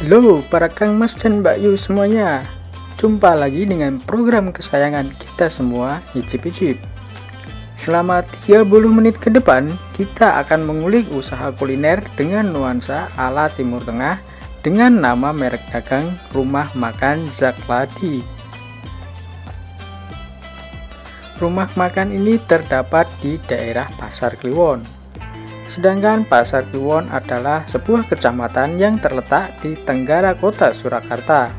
Halo para Kang Mas dan Mbak Yu semuanya. Jumpa lagi dengan program kesayangan kita semua, Icip-Icip. Selama 30 menit ke depan, kita akan mengulik usaha kuliner dengan nuansa ala Timur Tengah dengan nama merek dagang Rumah Makan Zakladi. Rumah makan ini terdapat di daerah Pasar Kliwon. Sedangkan Pasar Kliwon adalah sebuah kecamatan yang terletak di tenggara kota Surakarta.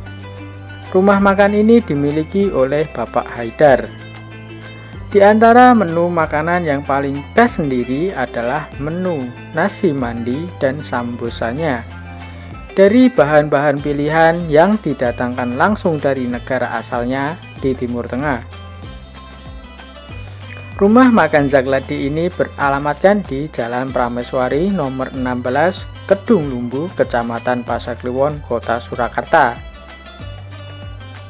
Rumah makan ini dimiliki oleh Bapak Haidar. Di antara menu makanan yang paling khas sendiri adalah menu nasi mandi dan sambosanya. Dari bahan-bahan pilihan yang didatangkan langsung dari negara asalnya di Timur Tengah. Rumah makan Zakladi ini beralamatkan di Jalan Prameswari nomor 16, Kedung Lumbu, Kecamatan Pasar Kliwon, Kota Surakarta.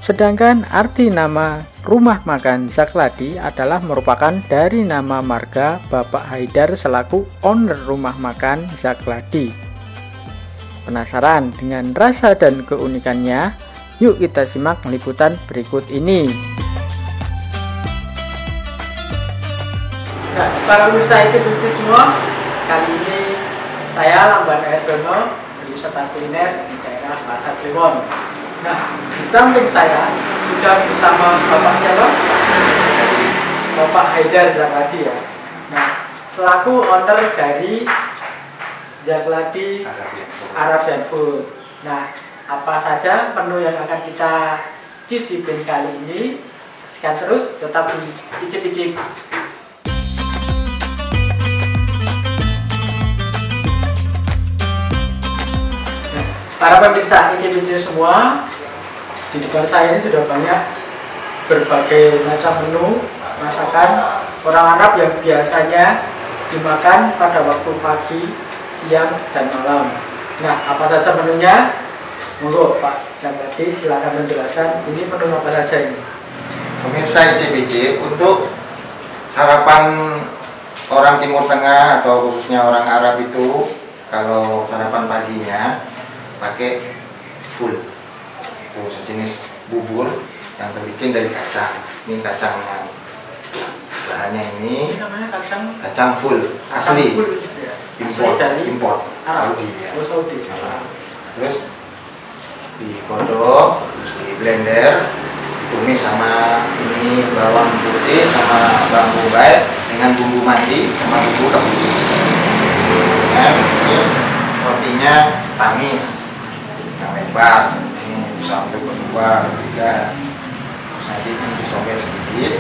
Sedangkan arti nama Rumah Makan Zakladi adalah merupakan dari nama marga Bapak Haidar selaku owner Rumah Makan Zakladi. Penasaran dengan rasa dan keunikannya? Yuk kita simak liputan berikut ini. Nah, para pemirsa Icip-Icip semua, kali ini saya Lamban Erdono berwisata kuliner di daerah Pasar Kliwon. Nah, di samping saya sudah bersama Bapak siapa? Bapak Haidar Zakladi ya. Nah, selaku owner dari Zakladi Arabian Food. Nah, apa saja menu yang akan kita cicipin kali ini? Saksikan terus, tetap di Icip-Icip. Para pemirsa Icip-Icip semua, di depan saya ini sudah banyak berbagai macam menu masakan orang Arab yang biasanya dimakan pada waktu pagi, siang, dan malam. Nah, apa saja menunya? Monggo Pak Zakladi silakan menjelaskan ini menu apa saja ini. Pemirsa Icip-Icip, untuk sarapan orang Timur Tengah atau khususnya orang Arab itu, kalau sarapan paginya pakai full, itu sejenis bubur yang terbikin dari kacang. Ini kacangnya, bahannya ini namanya kacang full asli, full, ya. import Arab. Saudi ya. Oh, Saudi. Terus digodok, terus di blender, ditumis sama ini bawang putih sama bawang bombay dengan bumbu mandi sama bumbu kebuli. Dan ini rotinya tamis yang lebar, ini bisa untuk berdua, bertiga. Terus nanti ini disobek sedikit.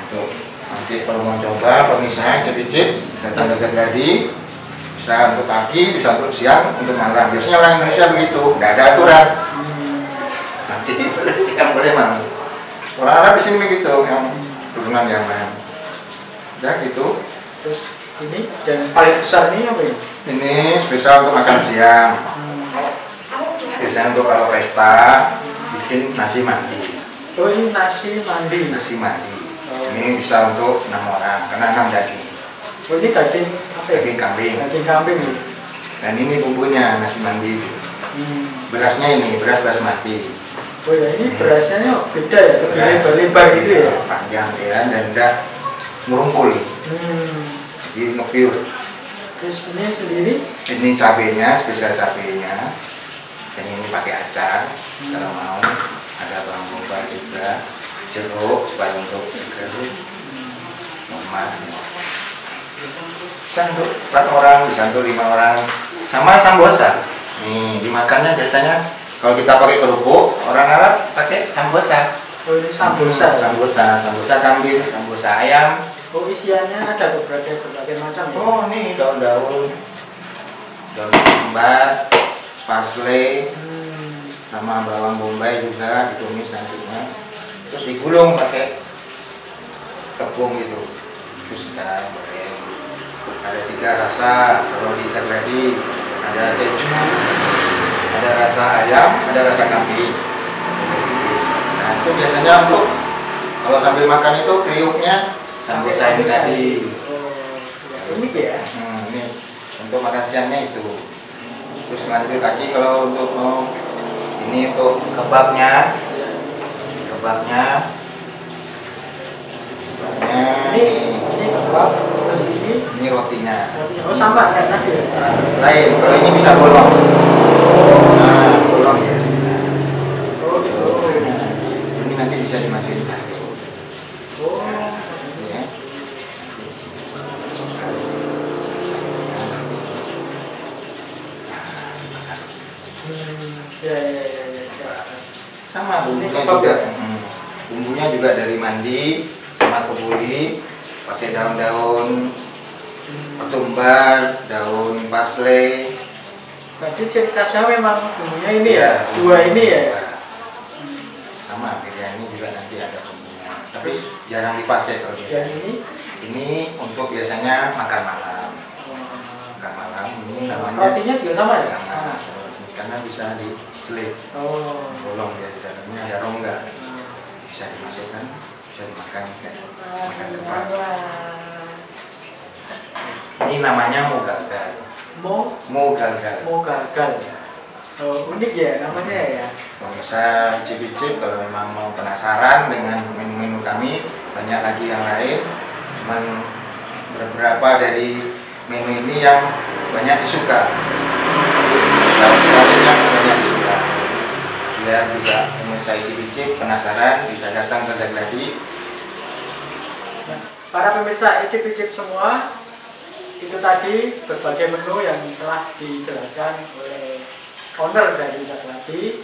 Untuk nanti kalau mau coba pemirsa Icip-Icip datang ke Zakladi, bisa untuk pagi, bisa untuk siang, untuk malam. Biasanya orang Indonesia begitu, nggak ada aturan. Nanti boleh siang, boleh malam. Orang Arab di sini begitu, yang turunan Yaman. Ya gitu. Terus ini dan paling besar ini apa ini? Ini spesial untuk makan siang. Biasanya untuk kalau pesta bikin nasi mandi. Oh, ini nasi mandi. Nasi mandi. Ini bisa untuk 6 orang, karena 6 daging. Oh, ini daging apa ya? Daging kambing. Daging kambing ya. Dan ini bumbunya nasi mandi. Berasnya ini beras basmati. Oh ya, ini berasnya beda ya, lebih lebar-lebar gitu ya. Panjang ya, dan tidak merungkul. Jadi ngepiur. Terus ini sendiri? Ini cabenya, spesial cabenya. Dan ini pakai acar. Kalau mau ada bawang bombay juga, jeruk supaya untuk seger. Nomor. Bisa untuk 4 orang, bisa untuk 5 orang. Sama sambosa. Nih, dimakannya biasanya kalau kita pakai kerupuk, orang Arab pakai sambosa. Oh, ini sambosa. Sambosa kambing, sambosa ayam. Oh, isiannya ada berbagai macam ya? Oh, nih daun ketumbar, parsley, sama bawang bombay juga ditumis nantinya. Terus digulung pakai tepung gitu. Terus kita pakai, ada 3 rasa kalau di Zakladi, ada keju, ada rasa ayam, ada rasa kambing. Nah itu biasanya untuk kalau sambil makan itu kriuknya sambusa ini tadi. Unik ya. Ini untuk makan siangnya itu. Terus lanjut lagi kalau untuk ini untuk kebabnya Ini kebab, terus ini rotinya. Oh sama kayak tadi ya? Lain, kalau ini bisa bolong. Nah, bolong ya. Oh gitu. Ini nanti bisa dimasukin satu. Oh. Ya. Ya. Sama bumbunya juga. Bumbunya juga dari mandi sama kebuli, pakai daun-daun ketumbar, daun parsley. Berarti ciri khasnya memang bumbunya ini Ya, ya? Dua ini ya? Sama biryani juga nanti ada bumbunya. Tapi jarang dipakai kalau Yang biryani. Ini untuk biasanya makan malam. Makan malam ini namanya. Rotinya juga sama ya? Sama. Karena bisa diselit. Oh. Bolong ya di dalamnya ada rongga. Bisa dimasukkan, bisa dimakan kayak makan kebab. Ini namanya mugalgal. Mugalgal. Mugalgal. Oh, unik ya namanya ya. Bisa cicip-cicip kalau memang mau penasaran dengan menu-menu kami, banyak lagi yang lain. Cuman beberapa dari menu ini yang banyak disuka. Yang banyak disuka. Biar juga saya cicip-cicip penasaran bisa datang ke Zagladi. Nah, para pemirsa icip-icip semua, itu tadi berbagai menu yang telah dijelaskan oleh owner dari Zagladi,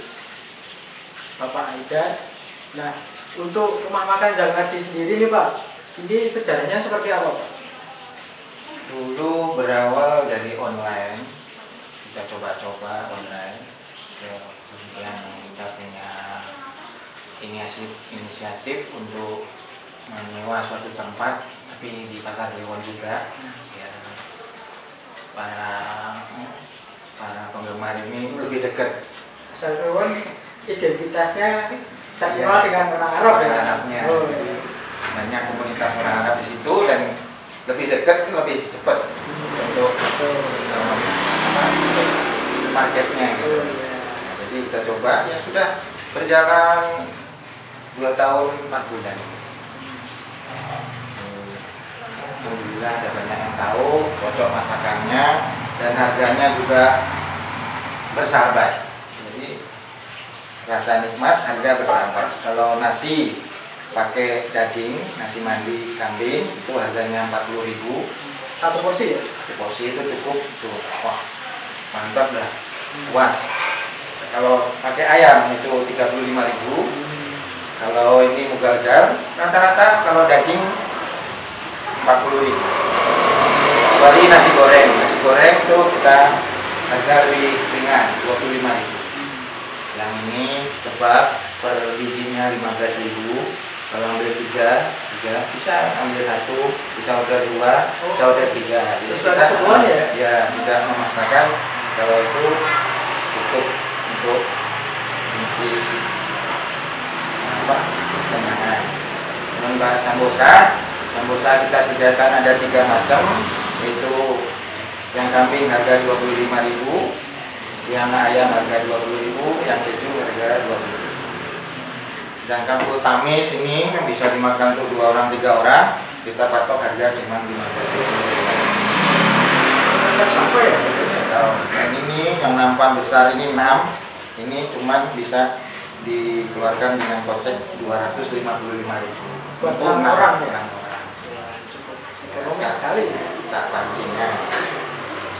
Bapak Aida. Nah, untuk rumah makan Zagladi sendiri nih Pak, ini sejarahnya seperti apa Pak? Dulu berawal dari online, kita coba-coba online. Kemudian kita punya inisiatif untuk menyewa suatu tempat, tapi di Pasar Kliwon juga. Ya, para penggemar ini lebih dekat. Pasar Kliwon identitasnya terkenal dengan orang Arab ya. Arabnya. Oh, Jadi, banyak komunitas orang Arab di situ dan lebih dekat, lebih cepat untuk marketnya gitu. Nah, jadi kita coba, ya sudah berjalan 2 tahun 4 bulan. Alhamdulillah ada banyak yang tahu, cocok masakannya dan harganya juga bersahabat. Jadi rasa nikmat, harga bersahabat. Kalau nasi pakai daging, nasi mandi kambing itu harganya 40.000. satu porsi ya? Satu porsi itu cukup tuh. Wah, mantap dah. Puas. Kalau pakai ayam itu 35.000. Kalau ini mugalgal, rata-rata kalau daging 40.000. Kecuali nasi goreng. Nasi goreng itu kita harga lebih ringan, 25.000. Yang ini kebab per bijinya 15.000. Kalau ambil tiga bisa ambil 1, bisa order 2, bisa order 3. Jadi kita ya tidak memaksakan. Kalau itu cukup untuk mengisi kenyangan. Untuk sambosa kita sediakan ada 3 macam, yaitu yang kambing harga 25.000, yang ayam harga 20.000, yang keju harga 20.000. Sedangkan full tamis ini yang bisa dimakan untuk 2 orang 3 orang, kita patok harga cuma 15.000. Sampai ya? Dan ini yang nampan besar ini 6, ini cuma bisa dikeluarkan dengan kocek 255.000. Buat 6 orang ya? 6 orang. Cukup ekonomis sekali. Saat pancingnya.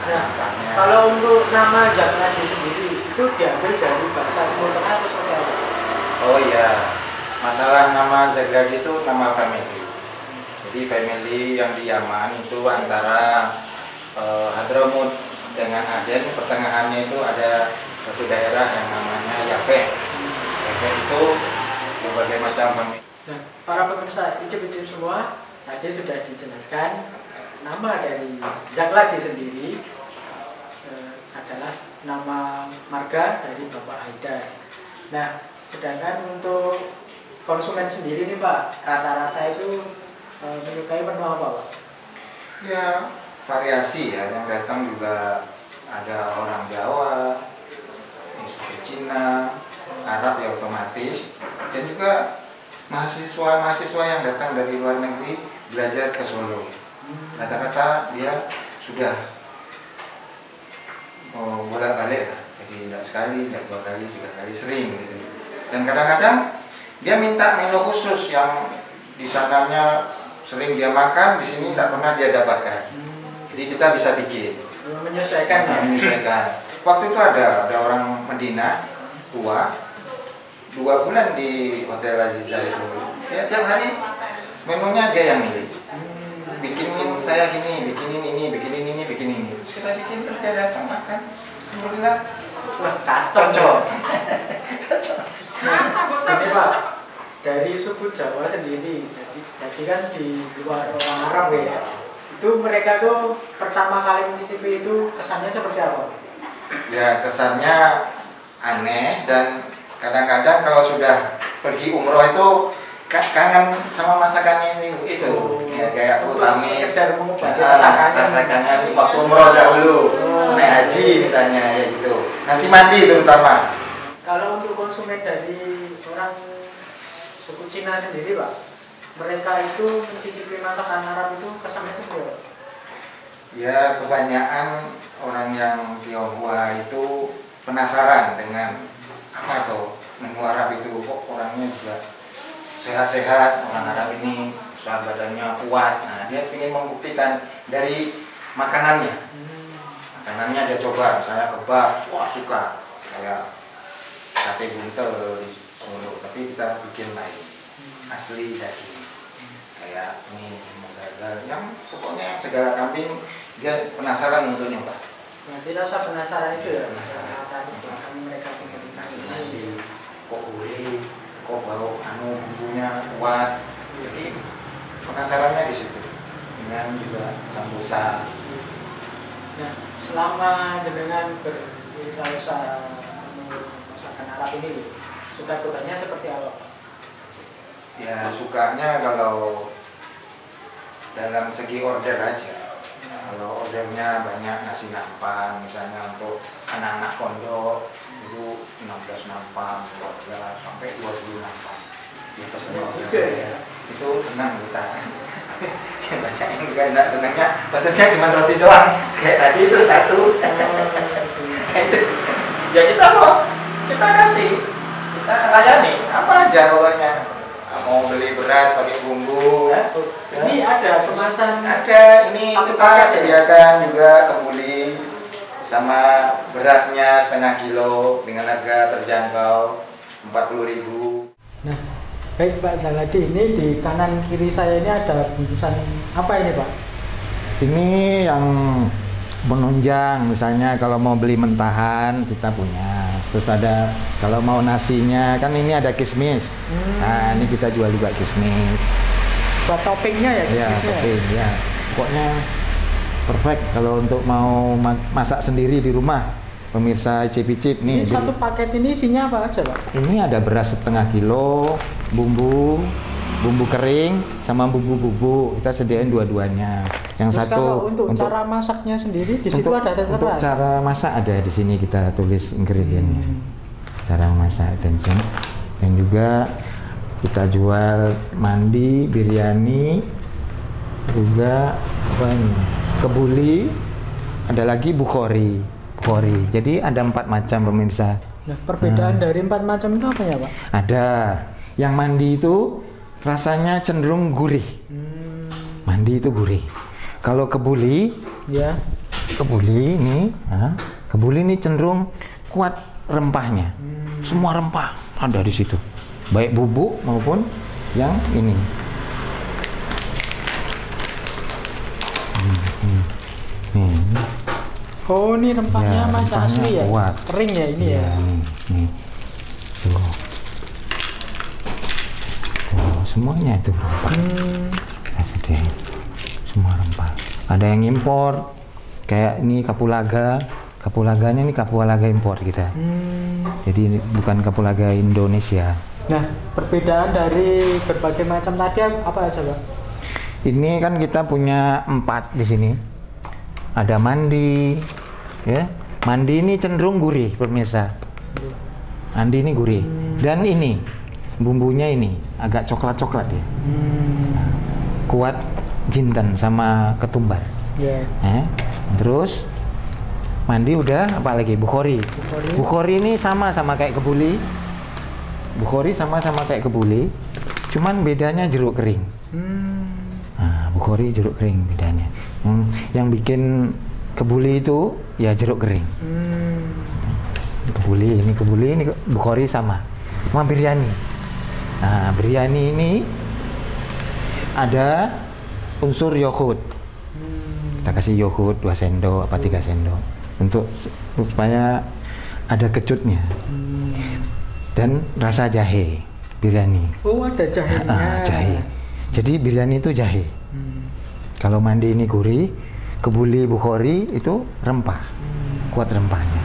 Nah, kalau untuk nama Zagladi sendiri itu diambil dari bahasa Timur Tengah atau seperti apa? Oh iya, masalah nama Zagladi itu nama family. Jadi family yang di Yaman itu antara Hadramaut dengan Aden, pertengahannya itu ada satu daerah yang namanya Yafeh. Yafeh itu berbagai macam family. Nah, para pemirsa icip-icip semua, tadi sudah dijelaskan nama dari Zagladi sendiri adalah nama marga dari Bapak Haidar. Nah, sedangkan untuk konsumen sendiri nih Pak, rata-rata itu menyukai menu apa Pak? Ya variasi ya, yang datang juga ada orang Jawa, yang suku Cina, Arab ya otomatis, dan juga mahasiswa-mahasiswa yang datang dari luar negeri belajar ke Solo. Rata-rata dia sudah bolak-balik lah, jadi tidak sekali, tidak 2 kali, 3 kali, sering gitu. Dan kadang-kadang dia minta menu khusus yang di sananya sering dia makan, di sini tidak pernah dia dapatkan. Jadi kita bisa bikin. Menyesuaikan ya? Menyesuaikan. Waktu itu ada orang Medina tua 2 bulan di Hotel Aziza itu. Ya, tiap hari menunya dia yang milih. Bikinin saya gini, bikinin ini, bikinin ini, bikinin ini. Terus kita bikin, terus dia datang makan. Alhamdulillah. Wah, custom Cocok. Nah, ini Pak, dari suku Jawa sendiri, jadi kan di luar orang Arab ya, itu mereka tuh pertama kali mencicipi itu kesannya seperti apa? Ya kesannya aneh, dan kadang-kadang kalau sudah pergi umroh itu kangen sama masakannya itu. Ya kayak utami masakannya waktu umroh dahulu, naik haji misalnya ya gitu. Nasi mandi terutama. Kalau untuk konsumen dari orang suku Cina sendiri Pak, mereka itu mencicipi masakan Arab itu kesannya itu apa? Ya kebanyakan orang yang Tionghoa itu penasaran dengan apa tuh menu Arab itu, kok orangnya juga sehat-sehat, orang Arab ini besar badannya kuat. Nah dia ingin membuktikan dari makanannya. Makanannya dia coba, misalnya kebab, wah suka, kayak sate buntel di Solo, tapi kita bikin lain, asli daging, kayak ini gagal, yang pokoknya segala kambing dia penasaran untuk nyoba. Berarti rasa penasaran itu ya? Penasaran. Mereka Nasi mandi, kok gurih, kok bau bumbunya kuat, jadi penasarannya di situ. Dengan juga sambusa. Nah, selama jenengan berwirausaha masakan Arab ini, suka dukanya seperti apa? Ya sukanya kalau dalam segi order aja. Kalau ordernya banyak nasi nampan, misalnya untuk anak-anak pondok itu 16 nampan, 12 sampai 20 nampan. Ya pesen order ya. Itu senang kita. Banyak yang juga enggak senangnya, pesennya cuma roti doang. Kayak tadi itu 1. Ya kita kasih, kita layani apa aja pokoknya. Mau beli beras pakai bumbu ya. Ini ada kemasan, ada, ini kita sediakan juga kebuli sama berasnya 0,5 kilo dengan harga terjangkau 40.000. Nah, baik Pak Zaladi, ini di kanan kiri saya ini ada bungkusan apa ini Pak? Ini yang menunjang, misalnya kalau mau beli mentahan kita punya. Terus ada kalau mau nasinya, kan ini ada kismis. Nah ini kita jual juga kismis. Buat toppingnya ya kismisnya? Ya topping ya. Pokoknya perfect kalau untuk mau masak sendiri di rumah. Pemirsa Icip-icip nih. Ini satu paket ini isinya apa aja Pak? Ini ada beras 0,5 kilo, bumbu kering sama bumbu-bumbu, kita sediain dua-duanya. Yang terus satu kalau untuk cara masaknya sendiri di situ ada tertera. Untuk cara masak ada di sini, kita tulis ingredientnya. Cara masak attention. Dan juga kita jual mandi, biryani, juga apa ini? Kebuli, ada lagi bukhori. Jadi ada 4 macam pemirsa. Nah, perbedaan dari 4 macam itu apa ya Pak? Ada. Yang mandi itu rasanya cenderung gurih. Mandi itu gurih. Kalau kebuli, ya. Kebuli ini cenderung kuat rempahnya. Semua rempah ada di situ. Baik bubuk maupun yang ini. Oh, ini rempahnya ya, masa asli ya? Kuat. Kering ya ini ya? Nih. Tuh, semuanya itu rempah. Semua rempah. Ada yang impor, kayak ini kapulaga Kapulaganya ini kapulaga impor kita. Jadi ini bukan kapulaga Indonesia. Nah, perbedaan dari berbagai macam tadi apa aja, Pak? Ini kan kita punya 4 di sini. Ada mandi, ya. Mandi ini cenderung gurih, pemirsa. Mandi ini gurih. Dan ini bumbunya ini agak coklat-coklat ya. Nah, kuat jinten sama ketumbar. Terus mandi udah, apalagi bukhori. Bukhori ini sama kayak kebuli. Bukhori sama kayak kebuli, cuman bedanya jeruk kering. Nah, bukhori jeruk kering bedanya. Yang bikin kebuli itu ya jeruk kering. Kebuli ini bukhori sama biryani. Nah, biryani ini ada unsur yogurt. Kita kasih yogurt 2 sendok apa 3 sendok untuk supaya ada kecutnya. Dan rasa jahe biryani. Oh, ada jahenya. Jahe. Jadi biryani itu jahe. Kalau mandi ini gurih, kebuli bukhori itu rempah. Kuat rempahnya.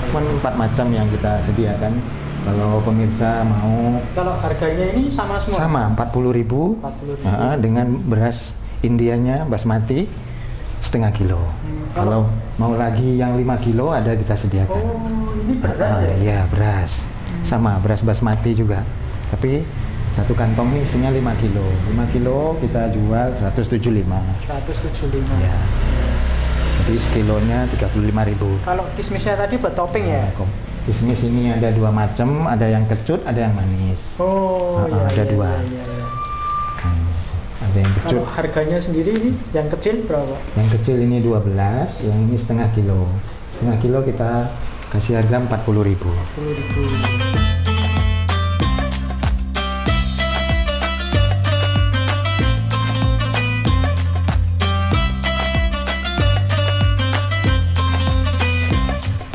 Cuman 4 macam yang kita sediakan. Kalau pemirsa mau, kalau harganya ini sama semua? Sama, 40.000 dengan beras Indianya basmati setengah kilo. Kalau mau lagi yang 5 kilo ada kita sediakan. Oh, ini beras ya? Iya, beras. Sama, beras basmati juga. Tapi satu kantong ini isinya 5 kilo. 5 kilo kita jual 175. 175. Ya. Jadi sekilonya 35.000. Kalau kismisnya tadi buat topping ya? Kismis ini ada 2 macam, ada yang kecut, ada yang manis. Oh, ada 2. Ada yang kecut. Kalau harganya sendiri ini yang kecil berapa? Yang kecil ini 12, yang ini setengah kilo. Setengah kilo kita kasih harga 40.000. 40.000.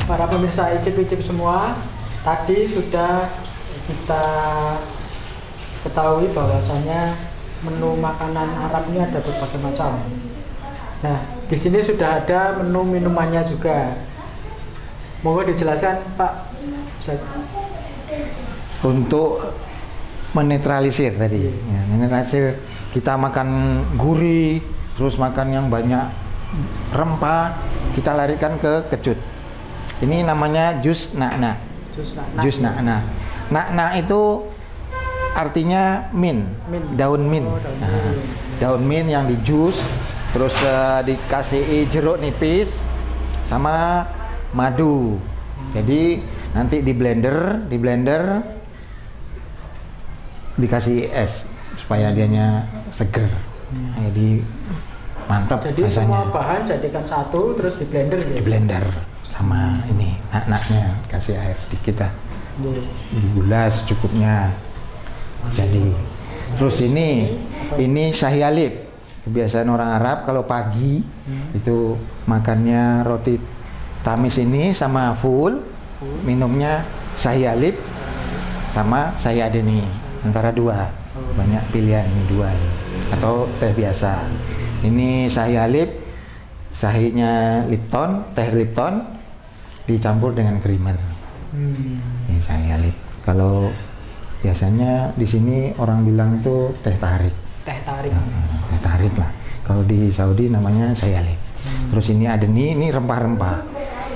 Para pemirsa icip-icip semua, tadi sudah kita ketahui bahwasanya menu makanan Arab ini ada berbagai macam. Nah, di sini sudah ada menu minumannya juga. Mohon dijelaskan, Pak. Untuk menetralisir tadi, ya, menetralisir kita makan gurih, terus makan yang banyak rempah, kita larikan ke kecut. Ini namanya jus na'na. Jus na'na. Na'na itu artinya mint. Daun mint. Daun mint yang di jus, terus dikasih jeruk nipis sama madu. Jadi nanti di blender dikasih es supaya dianya seger. Jadi mantap. Jadi rasanya. semua bahan jadikan satu terus di blender ya? Di blender sama ini nak-naknya, kasih air sedikit dah. Gula secukupnya. Jadi terus ini shahi halib. Kebiasaan orang Arab kalau pagi itu makannya roti tamis ini sama full, minumnya shahi halib sama shahi adeni, antara 2. Banyak pilihan ini 2 ini. Atau teh biasa. Ini shahi halib, shahinya Lipton, teh Lipton dicampur dengan creamer. Ini shahi halib. Kalau biasanya di sini orang bilang itu teh tarik. Teh tarik. Teh tarik lah. Kalau di Saudi namanya shahi halib. Terus ini adeni, ini rempah-rempah.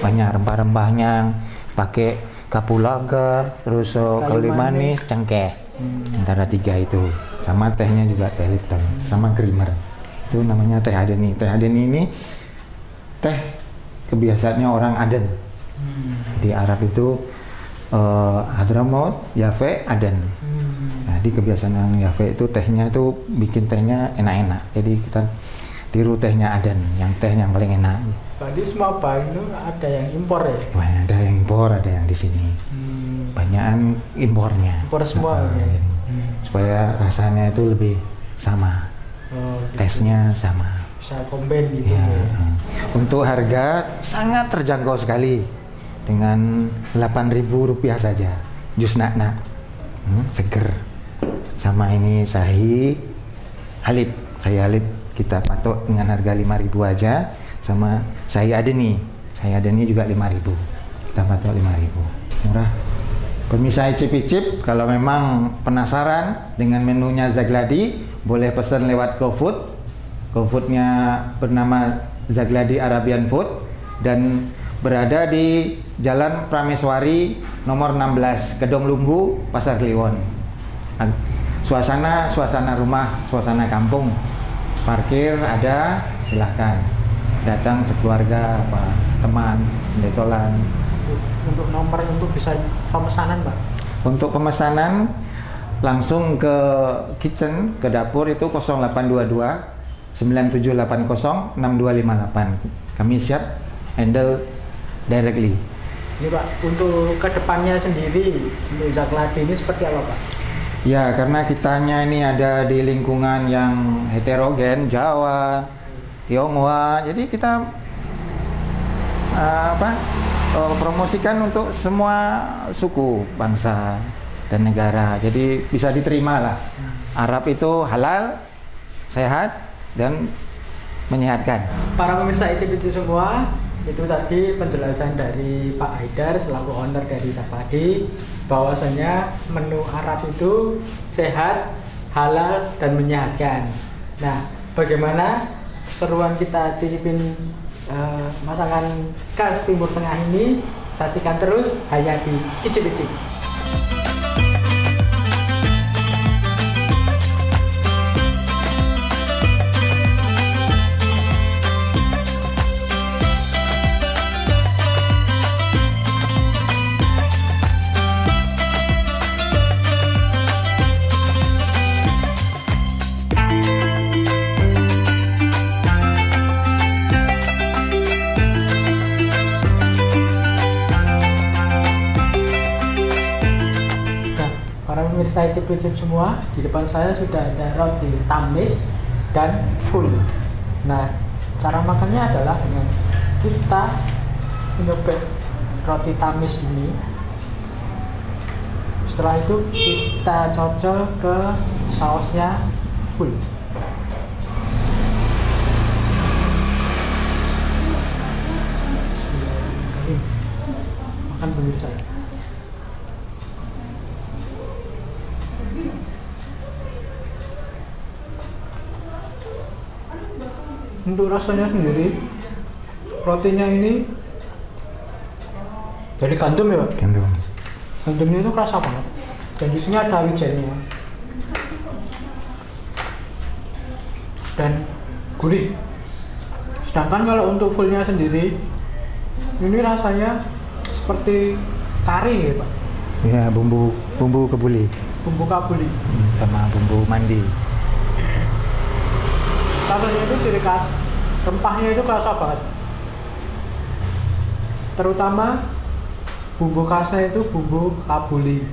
Banyak rempah-rempahnya, pakai kapulaga, terus kayu manis, cengkeh. Antara 3 itu. Sama tehnya juga teh Lipton, sama creamer. Itu namanya teh adeni. Teh adeni ini teh kebiasaannya orang Aden. Di Arab itu Hadramaut, Yafe, Aden. Nah, di kebiasaan orang Yafe itu tehnya itu bikin tehnya enak-enak. Jadi kita tiru tehnya Aden, yang teh yang paling enak. Berarti semua bahan itu ada yang impor ya? Wah, ada yang impor, ada yang di sini. Banyakan impornya. Impor semua. Supaya rasanya itu lebih sama. Gitu. Tesnya sama. Bisa combine gitu Ya. ya. Untuk harga sangat terjangkau sekali dengan Rp8.000 saja. Jus na'na, seger. Sama ini shahi halib. Shahi halib kita patok dengan harga 5.000 aja. Sama shahi adeni Saya dan ini juga 5.000. Kita patok 5.000. Murah. Pemirsa icip-icip, kalau memang penasaran dengan menunya Zagladi, boleh pesan lewat GoFood. GoFoodnya bernama Zagladi Arabian Food dan berada di Jalan Prameswari nomor 16, Kedong Lumbu, Pasar Kliwon. Suasana rumah, suasana kampung. Parkir ada, silahkan datang sekeluarga, apa teman, detolan. Untuk nomor untuk bisa pemesanan, Pak? Untuk pemesanan langsung ke kitchen, ke dapur itu 0822 9780 6258. Kami siap handle directly. Ini Pak, untuk kedepannya sendiri untuk Zagladi ini seperti apa, Pak? Ya, karena kitanya ini ada di lingkungan yang heterogen, Jawa, Tionghoa, jadi kita promosikan untuk semua suku, bangsa, dan negara. Jadi bisa diterima lah. Arab itu halal, sehat, dan menyehatkan. Para pemirsa icip-icip semua, itu tadi penjelasan dari Pak Haidar selaku owner dari Zagladi, bahwasanya menu Arab itu sehat, halal, dan menyehatkan. Nah, bagaimana keseruan kita cicipin masakan khas Timur Tengah ini? Saksikan terus hanya di Icip-Icip. Pemirsa icip-icip semua, di depan saya sudah ada roti tamis dan full. Nah, cara makannya adalah dengan kita menyobek roti tamis ini. Setelah itu kita cocol ke sausnya full. Bismillahirrahmanirrahim. Makan pemirsa. Untuk rasanya sendiri, rotinya ini dari gandum ya, Pak? Gandum. Gandumnya itu kerasa banget. Dan di sini ada wijennya dan gurih. Sedangkan kalau untuk fullnya sendiri, ini rasanya seperti kari ya, Pak? Ya, bumbu kebuli. Bumbu kabuli. Sama bumbu mandi. Rasanya itu ciri khas, rempahnya itu kerasa banget. Terutama bumbu khasnya itu bumbu kabuli.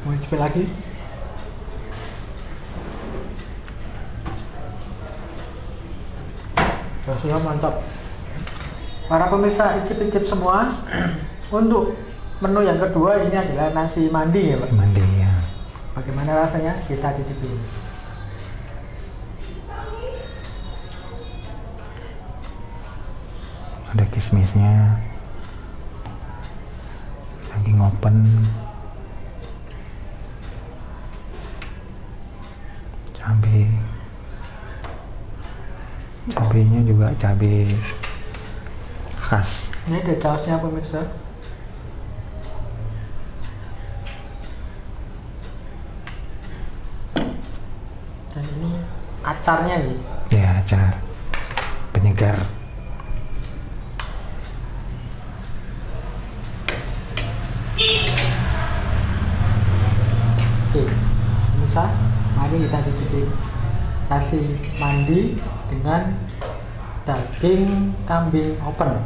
Mau coba lagi? Rasanya mantap. Para pemirsa icip-icip semua, untuk menu yang kedua ini adalah nasi mandi ya, Pak? Mandi ya. Bagaimana rasanya? Kita cicipi. Ada kismisnya, daging open, cabenya juga cabai khas. Ini ada sausnya pemirsa. Dan ini acarnya nih. Ya, acar penyegar. Oke, pemirsa, mari kita cicipi nasi mandi dengan daging kambing open.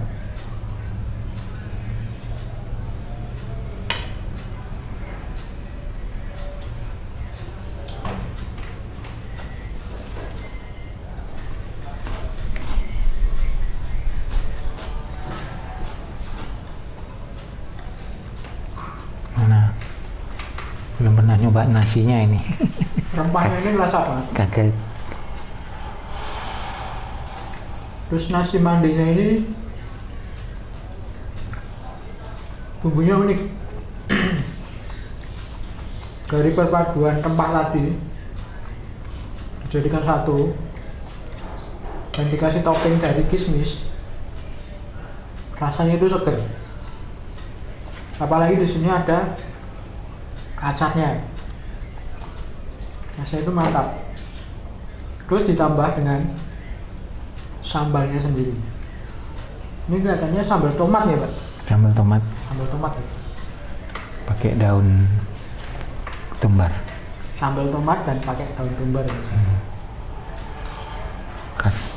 Belum pernah nyoba nasinya ini. Rempahnya ini rasa banget. Kaget. Terus nasi mandinya ini bumbunya unik. Dari perpaduan rempah tadi dijadikan satu dan dikasih topping dari kismis, rasanya itu seger. Apalagi di sini ada acarnya, rasanya itu mantap. Terus ditambah dengan sambalnya sendiri. Ini kelihatannya sambal tomat ya Pak? Sambal tomat. Sambal tomat ya? Pakai daun tumbar. Sambal tomat dan pakai daun tumbar ya? Khas.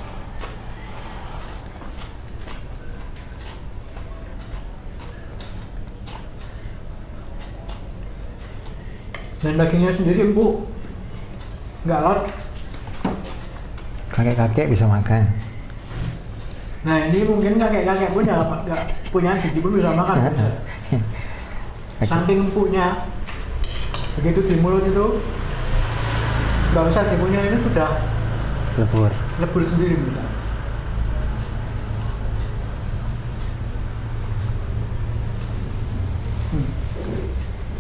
Dan dagingnya sendiri empuk, nggak lot. Kakek-kakek bisa makan. Nah ini mungkin kakek-kakek pun nggak punya gigi pun bisa makan. Saking empuknya, begitu di mulut itu nggak usah dikunyah, ini sudah lebur sendiri bisa.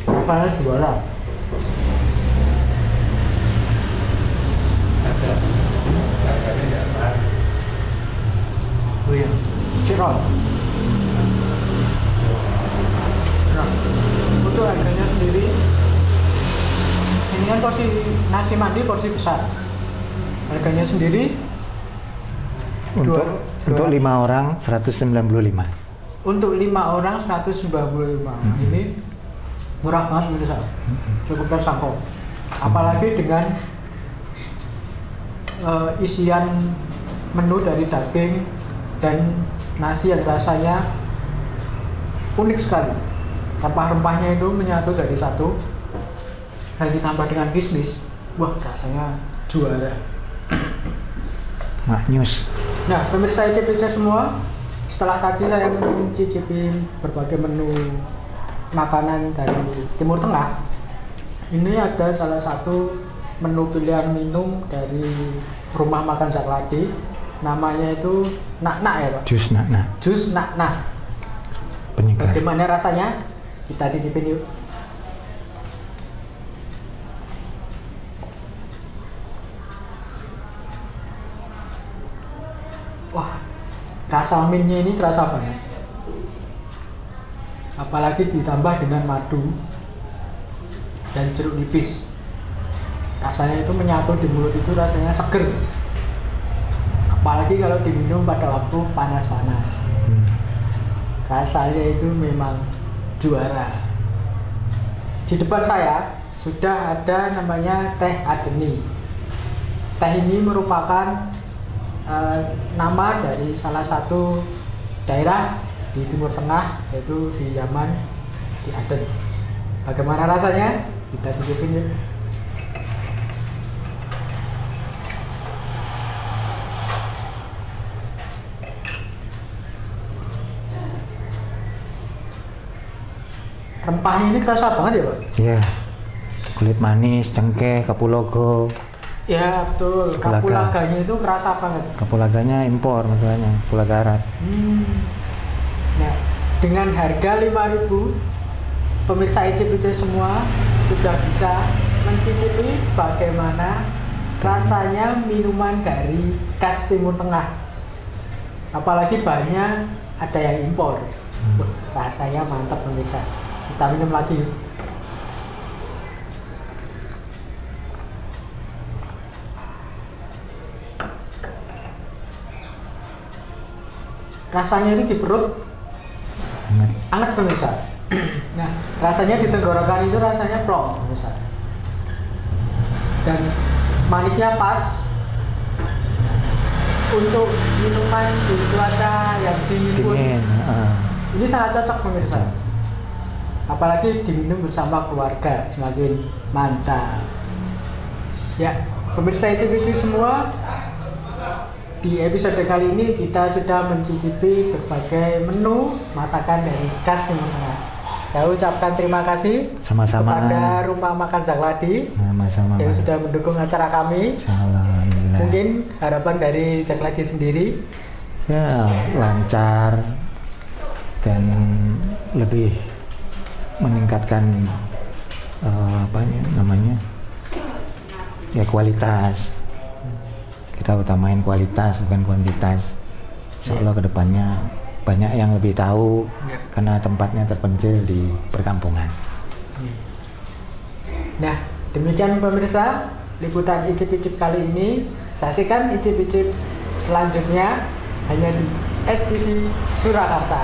Rasanya juara. Oh iya, cirol. Nah, untuk harganya sendiri, ini kan porsi nasi mandi porsi besar. Harganya sendiri untuk 5 orang 195. Untuk 5 orang 195. Ini murah banget pemirsa. Cukup terjangkau. Apalagi dengan isian menu dari daging dan nasi yang rasanya unik sekali. Rempah-rempahnya itu menyatu dari satu dan ditambah dengan kismis. Wah, rasanya juara. Maknyus. Nah, pemirsa ICPC semua, setelah tadi saya mencicipi berbagai menu makanan dari Timur Tengah, ini ada salah satu menu pilihan minum dari rumah makan Zakladi, namanya itu nak-nak ya Pak? Jus nak-nak. Jus nak-nak. Penyegar. Bagaimana rasanya? Kita cicipin yuk. Wah, rasa minnya ini terasa banget. Apalagi ditambah dengan madu dan jeruk nipis. Rasanya itu menyatu di mulut, itu rasanya seger. Apalagi kalau diminum pada waktu panas-panas. Rasanya itu memang juara. Di depan saya sudah ada namanya teh adeni. Teh ini merupakan nama dari salah satu daerah di Timur Tengah, yaitu di Yaman, di Aden. Bagaimana rasanya? Kita cicipin yuk. Rempahnya ini kerasa banget ya Pak? Iya. Kulit manis, cengkeh, kapulaga. Ya betul, kapulaganya itu kerasa banget. Kapulaganya impor masalahnya, kapulaga Arab. Nah, dengan harga 5.000, pemirsa ICPC semua sudah bisa mencicipi bagaimana rasanya minuman dari khas Timur Tengah. Apalagi bahannya ada yang impor. Rasanya mantap pemirsa. Kita minum lagi. Rasanya itu di perut anget pemirsa. Nah, rasanya di tenggorokan itu rasanya plong pemirsa. Dan manisnya pas untuk minuman di cuaca yang dingin pun. Ini sangat cocok pemirsa. Apalagi diminum bersama keluarga, semakin mantap. Ya, pemirsa ICPC semua, di episode kali ini kita sudah mencicipi berbagai menu masakan dari khas Timur Tengah. Saya ucapkan terima kasih kepada Rumah Makan Zakladi yang sudah mendukung acara kami. Mungkin harapan dari Zakladi sendiri ya lancar dan lebih meningkatkan ya kualitas. Kita utamain kualitas bukan kuantitas. Insya Allah kedepannya banyak yang lebih tahu karena tempatnya terpencil di perkampungan. Nah, demikian pemirsa liputan icip-icip kali ini. Saksikan icip-icip selanjutnya hanya di STV Surakarta.